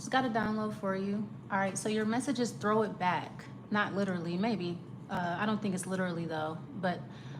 Just got a download for you. All right, so your message is throw it back. Not literally, maybe. I don't think it's literally though, but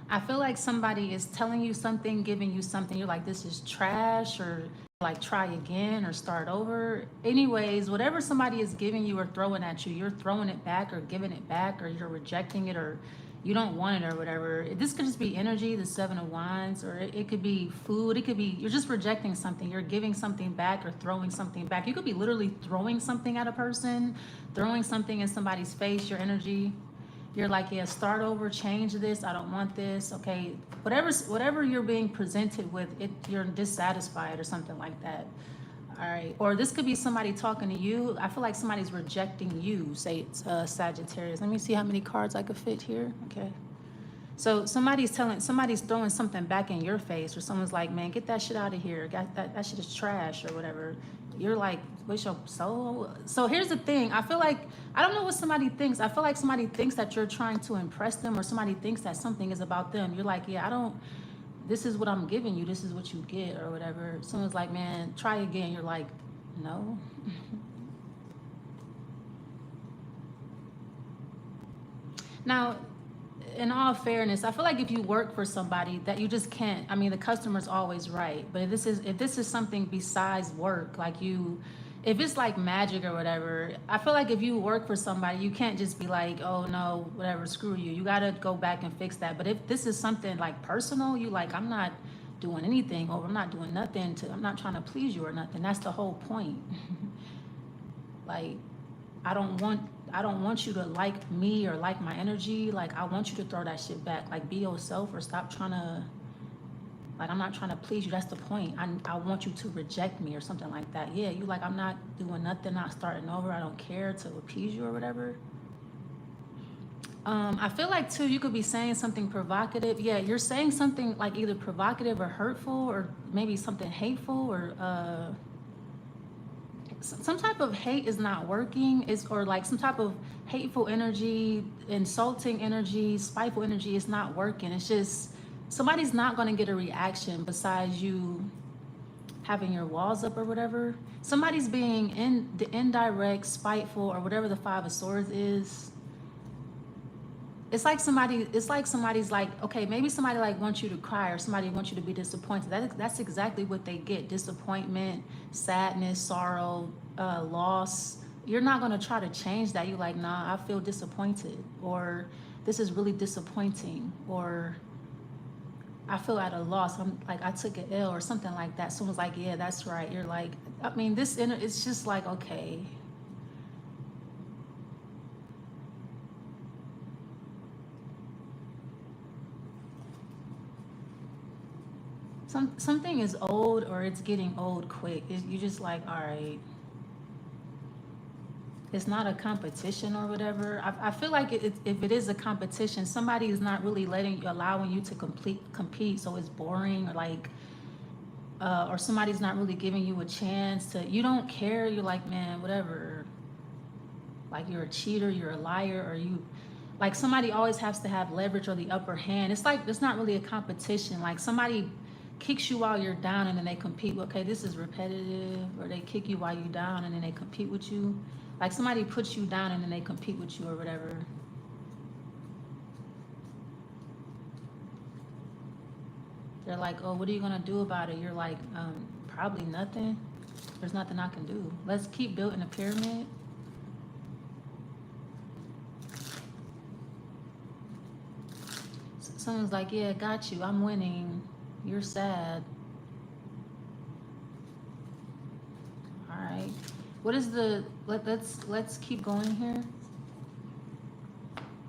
I feel like somebody is telling you something, giving you something. You're like, this is trash, or like try again or start over. Anyways, whatever somebody is giving you or throwing at you, you're throwing it back or giving it back, or you're rejecting it, or you don't want it or whatever. This could just be energy, the Seven of Wands, or it could be food. It could be you're just rejecting something. You're giving something back or throwing something back. You could be literally throwing something at a person, throwing something in somebody's face, your energy. You're like, yeah, start over, change this. I don't want this. Okay, whatever you're being presented with, you're dissatisfied or something like that. All right, or this could be somebody talking to you. I feel like somebody's rejecting you. Say it's Sagittarius. Let me see how many cards I could fit here. Okay, so somebody's throwing something back in your face, or someone's like, man, get that shit out of here. That shit is trash or whatever. You're like, what's your soul? So here's the thing. I feel like, I don't know what somebody thinks. I feel like somebody thinks that you're trying to impress them, or somebody thinks that something is about them. You're like, yeah, this is what I'm giving you. This is what you get or whatever. Someone's like, man, try again. You're like, no. Now, in all fairness, I feel like if you work for somebody that you just can't, I mean, the customer's always right. But if this is something besides work, like if it's like magic or whatever, I feel like if you work for somebody, you can't just be like, oh no, whatever, screw you. You got to go back and fix that. But if this is something like personal, you like, I'm not doing anything, or I'm not doing nothing I'm not trying to please you or nothing. That's the whole point. Like, I don't want you to like me or like my energy. Like, I want you to throw that shit back. Like, be yourself, or stop trying to, like, I'm not trying to please you. That's the point. I want you to reject me or something like that. Yeah, you like, I'm not doing nothing, not starting over. I don't care to appease you or whatever. I feel like too, you could be saying something provocative. Yeah, you're saying something like either provocative or hurtful, or maybe something hateful, or some type of hate is not working, or like some type of hateful energy, insulting energy, spiteful energy is not working. It's just somebody's not going to get a reaction besides you having your walls up or whatever. Somebody's being the indirect, spiteful, or whatever the Five of Swords is. It's like somebody's like, okay, maybe somebody like wants you to cry, or somebody wants you to be disappointed. That's exactly what they get. Disappointment, sadness, sorrow, loss. You're not going to try to change that. You're like, nah, I feel disappointed, or this is really disappointing, or I feel at a loss. I'm like, I took an L or something like that. Someone's like, yeah, that's right. You're like, I mean, it's just like, okay. Something is old, or it's getting old quick. You just like, all right. It's not a competition or whatever. I feel like if it is a competition, somebody is not really allowing you to compete, so it's boring, or like, or somebody's not really giving you a chance to. You don't care. You're like, man, whatever. Like, you're a cheater, you're a liar, or you, like, somebody always has to have leverage or the upper hand. It's like, it's not really a competition. Like, somebody kicks you while you're down, and then they compete. Okay, this is repetitive. Or they kick you while you're down, and then they compete with you. Like, somebody puts you down, and then they compete with you or whatever. They're like, oh, what are you gonna do about it? You're like, probably nothing. There's nothing I can do. Let's keep building a pyramid. Someone's like, yeah, got you. I'm winning. You're sad. All right. What is the, let's keep going here.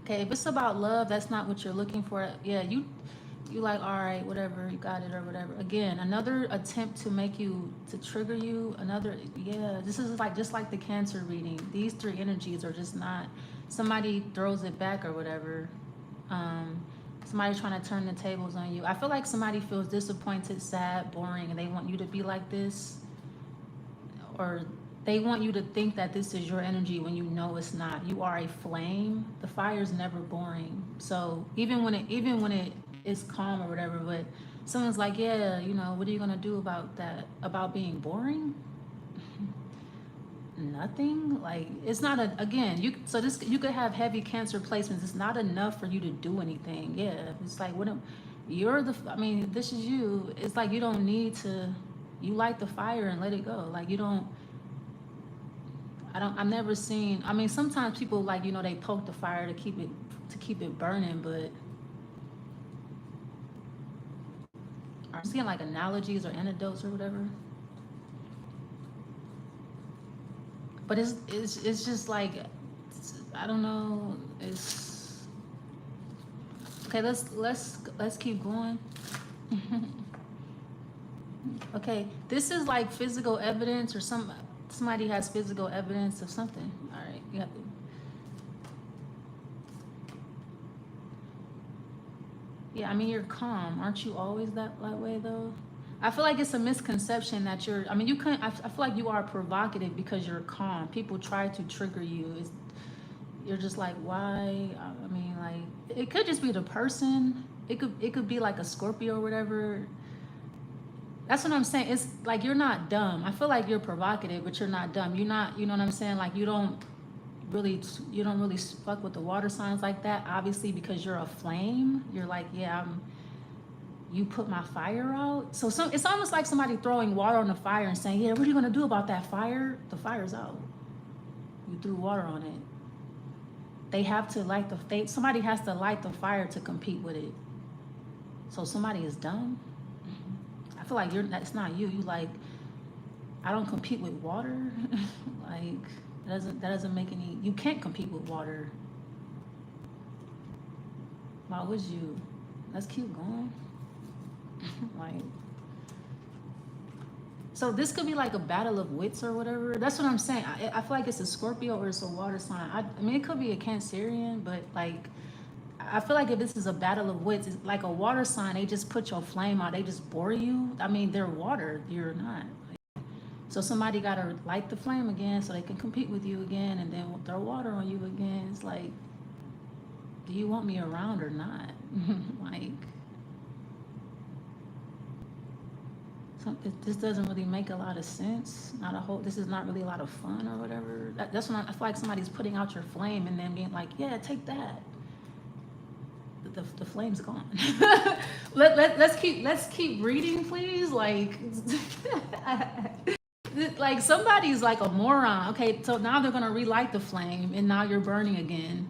Okay, if it's about love, that's not what you're looking for. Yeah, you like, all right, whatever, you got it or whatever. Again, another attempt to make you, to trigger you. Another, yeah, this is like, just like the Cancer reading. These three energies are just not, somebody throws it back or whatever. Somebody trying to turn the tables on you. I feel like somebody feels disappointed, sad, boring, and they want you to be like this. Or they want you to think that this is your energy when you know it's not. You are a flame. The fire is never boring. So even when it is calm or whatever, but someone's like, yeah, you know, what are you gonna do about that? About being boring? nothing. Like, it's not a, again, so this, you could have heavy Cancer placements. It's not enough for you to do anything. Yeah, it's like, what you're the, I mean, this is you. It's like, you don't need to, you light the fire and let it go. Like, you don't, I've never seen, I mean, sometimes people, like, you know, they poke the fire to keep it burning, but I'm seeing like analogies or anecdotes or whatever. But it's just like, I don't know. It's okay. Let's keep going. Okay, this is like physical evidence, or somebody has physical evidence of something. All right, you have to. Yeah, I mean, you're calm. Aren't you always that way though? I feel like it's a misconception that you're, I mean, you couldn't, I feel like you are provocative because you're calm. People try to trigger you. You're just like, why? I mean, like, it could just be the person. It could be like a Scorpio or whatever. That's what I'm saying. It's like, you're not dumb. I feel like you're provocative, but you're not dumb. You're not, you know what I'm saying? Like, you don't really fuck with the water signs like that, obviously, because you're a flame. You're like, yeah, you put my fire out. So it's almost like somebody throwing water on the fire and saying, yeah, what are you going to do about that fire? The fire's out. You threw water on it. They have to light somebody has to light the fire to compete with it. So somebody is dumb. I feel like that's not you. You like, I don't compete with water. Like, that doesn't make any, you can't compete with water. Why would you? Let's keep going. Like, so this could be like a battle of wits or whatever. That's what I'm saying. I feel like it's a Scorpio or it's a water sign. I mean, it could be a Cancerian, but like, I feel like if this is a battle of wits, it's like a water sign. They just put your flame out. They just bore you. I mean, they're water. You're not. So somebody got to light the flame again so they can compete with you again, and then throw water on you again. It's like, do you want me around or not? Like, this doesn't really make a lot of sense. This is not really a lot of fun or whatever. That's when I feel like somebody's putting out your flame and then being like, yeah, take that. The flame's gone. Let's keep reading, please. Like, like, somebody's like a moron. Okay, so now they're gonna relight the flame and now you're burning again.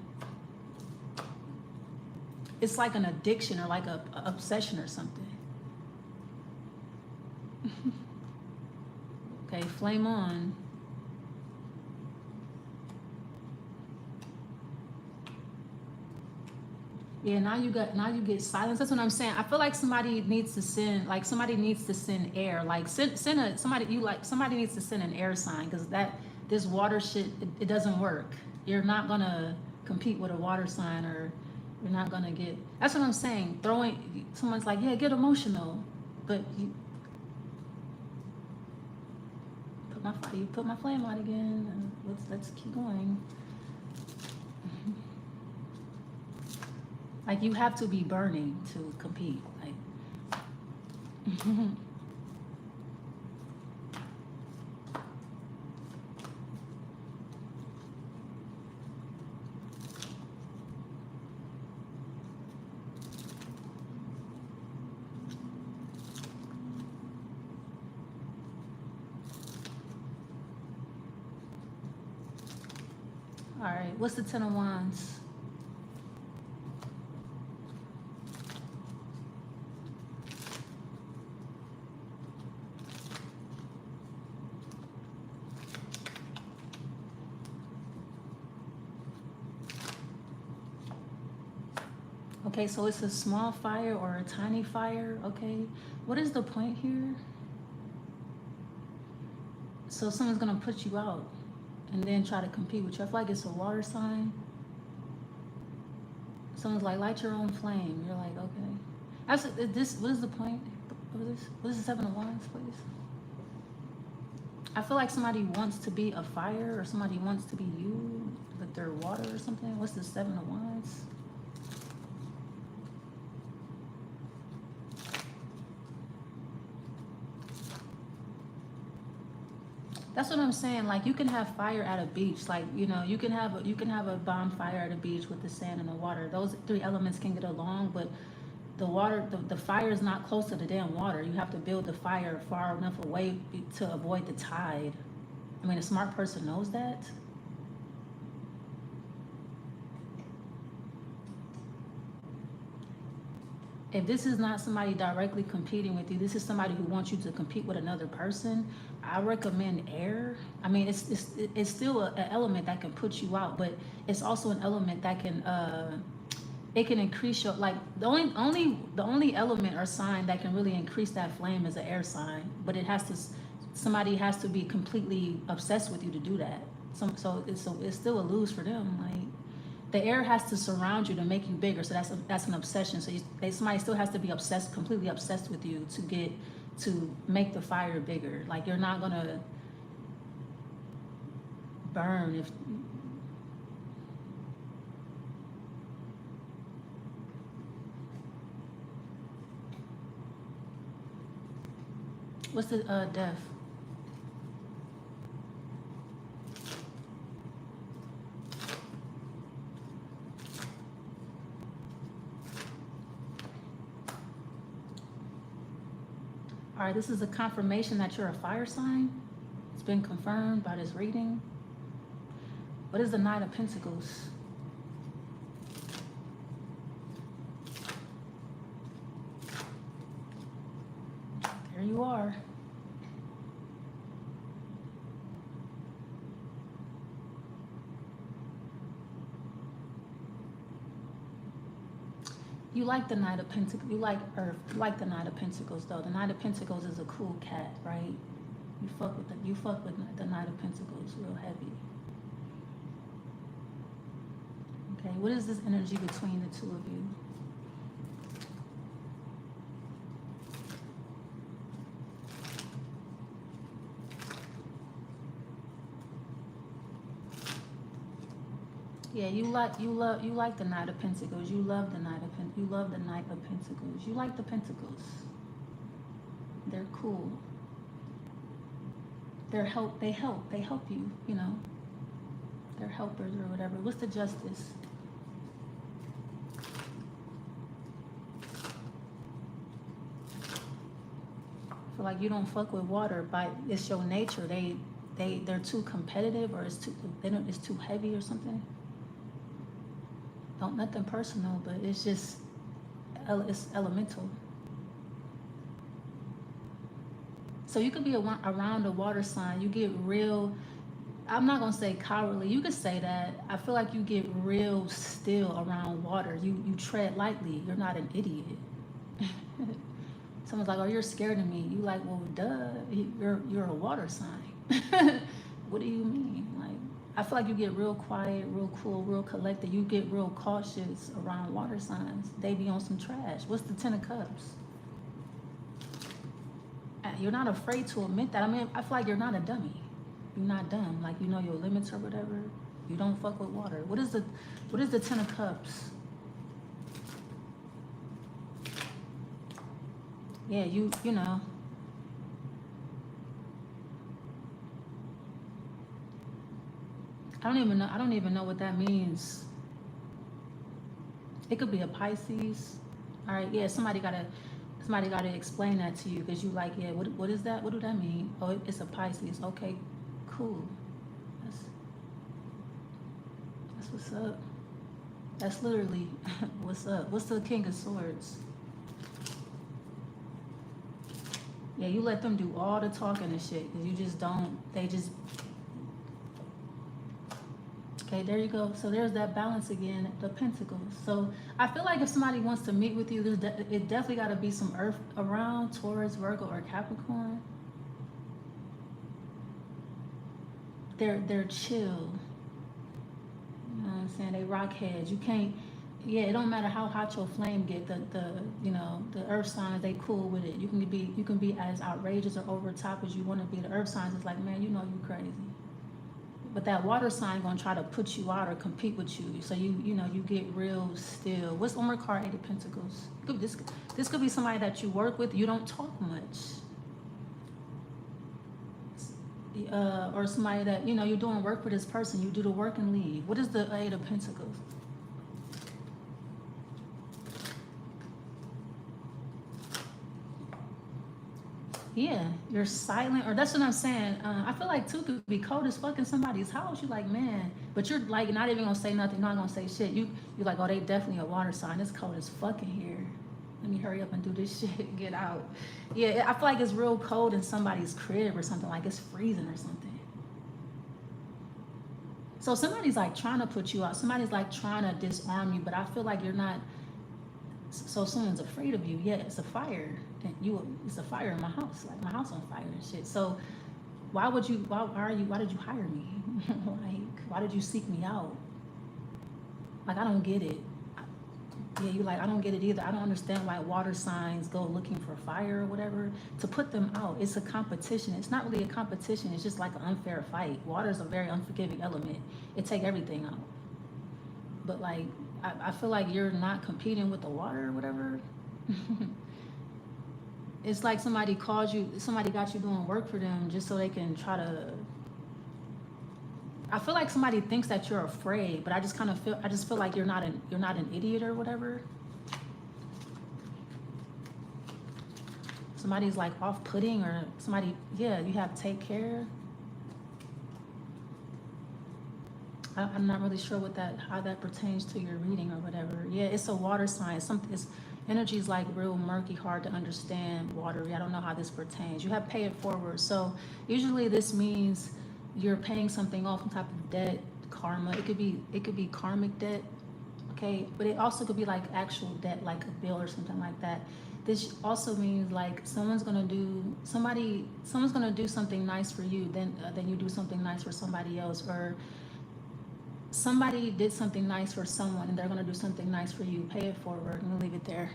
It's like an addiction or like a obsession or something. Okay, flame on. Yeah, now you get silence. That's what I'm saying. I feel like somebody needs to send air. Like, somebody needs to send an air sign, because this water shit, it doesn't work. You're not gonna compete with a water sign, or you're not gonna get. That's what I'm saying. Someone's like, yeah, get emotional, but you put my flame out again. And let's keep going. Like, you have to be burning to compete. Like, all right, what's the Ten of Wands? Okay, so it's a small fire or a tiny fire. Okay, what is the point here? So someone's gonna put you out and then try to compete with you. I feel like it's a water sign. Someone's like, light your own flame. You're like, okay. What is the point of this? What is the Seven of Wands, please? I feel like somebody wants to be a fire, or somebody wants to be you, but they're water or something. What's the Seven of Wands? That's what I'm saying. Like, you can have fire at a beach. Like, you know, you can have a bonfire at a beach with the sand and the water. Those three elements can get along, but the water, the fire is not close to the damn water. You have to build the fire far enough away to avoid the tide. I mean, a smart person knows that. If this is not somebody directly competing with you, this is somebody who wants you to compete with another person, I recommend air. I mean, it's still an element that can put you out, but it's also an element that can it can increase your, like, the only element or sign that can really increase that flame is an air sign, but it has to, somebody has to be completely obsessed with you to do that. So it's still a lose for them. Like, the air has to surround you to make you bigger, so that's an obsession. So somebody still has to be obsessed, completely obsessed with you to make the fire bigger. Like, you're not gonna burn if. What's the death? All right, this is a confirmation that you're a fire sign. It's been confirmed by this reading. What is the Knight of Pentacles? There you are. You like the Knight of Pentacles. You like Earth. You like the Knight of Pentacles, though. The Knight of Pentacles is a cool cat, right? You fuck with the Knight of Pentacles real heavy. Okay, what is this energy between the two of you? Yeah, you like the Knight of Pentacles. You love the Knight of Pentacles. You like the Pentacles. They're cool. They help you, you know. They're helpers or whatever. What's the Justice? I feel like you don't fuck with water, but it's your nature. They're too competitive, or it's too heavy or something. Don't, nothing personal, but it's just, it's elemental. So you could be around a water sign. You get real, I'm not gonna say cowardly. You could say that. I feel like you get real still around water. You tread lightly. You're not an idiot. Someone's like, "Oh, you're scared of me." You like, "Well, duh. You're a water sign." What do you mean? Like, I feel like you get real quiet, real cool, real collected. You get real cautious around water signs. They be on some trash. What's the Ten of Cups? You're not afraid to admit that. I mean, I feel like you're not a dummy. You're not dumb. Like, you know your limits or whatever. You don't fuck with water. What is the Ten of Cups? Yeah, you know. I don't even know what that means. It could be a Pisces. All right, yeah, somebody gotta explain that to you, because you like, yeah, what is that? What do that mean? Oh, it's a Pisces. Okay, cool. That's what's up. That's literally what's up. What's the King of Swords? Yeah, you let them do all the talking and shit, because you just don't, they just. Okay, there you go. So there's that balance again, the Pentacles. So I feel like if somebody wants to meet with you, it definitely got to be some Earth around, Taurus, Virgo, or Capricorn. They're chill. You know what I'm saying? They rock heads. You can't. Yeah, it don't matter how hot your flame get. The Earth signs, they cool with it. You can be as outrageous or over top as you want to be. The Earth signs is like, man, you know you crazy. But that water sign gonna try to put you out or compete with you. So you get real still. What's one more card? Eight of Pentacles. This could be somebody that you work with. You don't talk much. or somebody that, you know, you're doing work for this person, you do the work and leave. What is the Eight of Pentacles? Yeah, you're silent, or that's what I'm saying. I feel like two could be cold as fuck in somebody's house. You like, man, but you're like not even gonna say nothing, not gonna say shit. You're like, oh, they definitely a water sign. It's cold as fuck in here. Let me hurry up and do this shit and get out. Yeah, I feel like it's real cold in somebody's crib or something, like it's freezing or something. So somebody's like trying to put you out. Somebody's like trying to disarm you, but I feel like you're not. So someone's afraid of you. Yeah, it's a fire. It's a fire in my house. Like my house on fire and shit. So why did you hire me? Like, why did you seek me out? Like, I don't get it. Yeah, you like, I don't get it either. I don't understand why water signs go looking for fire or whatever to put them out. It's a competition. It's not really a competition. It's just like an unfair fight. Water is a very unforgiving element. It take everything out. But like, I feel like you're not competing with the water or whatever. It's like somebody got you doing work for them just so they can try to. I feel like somebody thinks that you're afraid, but I just feel like you're not an idiot or whatever. Somebody's like off-putting, or somebody, yeah, you have to take care. I'm not really sure how that pertains to your reading or whatever. Yeah, it's a water sign. It's energy is like real murky, hard to understand, watery. I don't know how this pertains. You have pay it forward. So usually this means you're paying something off, some type of debt, karma. It could be karmic debt, okay? But it also could be like actual debt, like a bill or something like that. This also means like someone's gonna do something nice for you, then you do something nice for somebody else, or somebody did something nice for someone and they're going to do something nice for you. Pay it forward. I'm going to leave it there.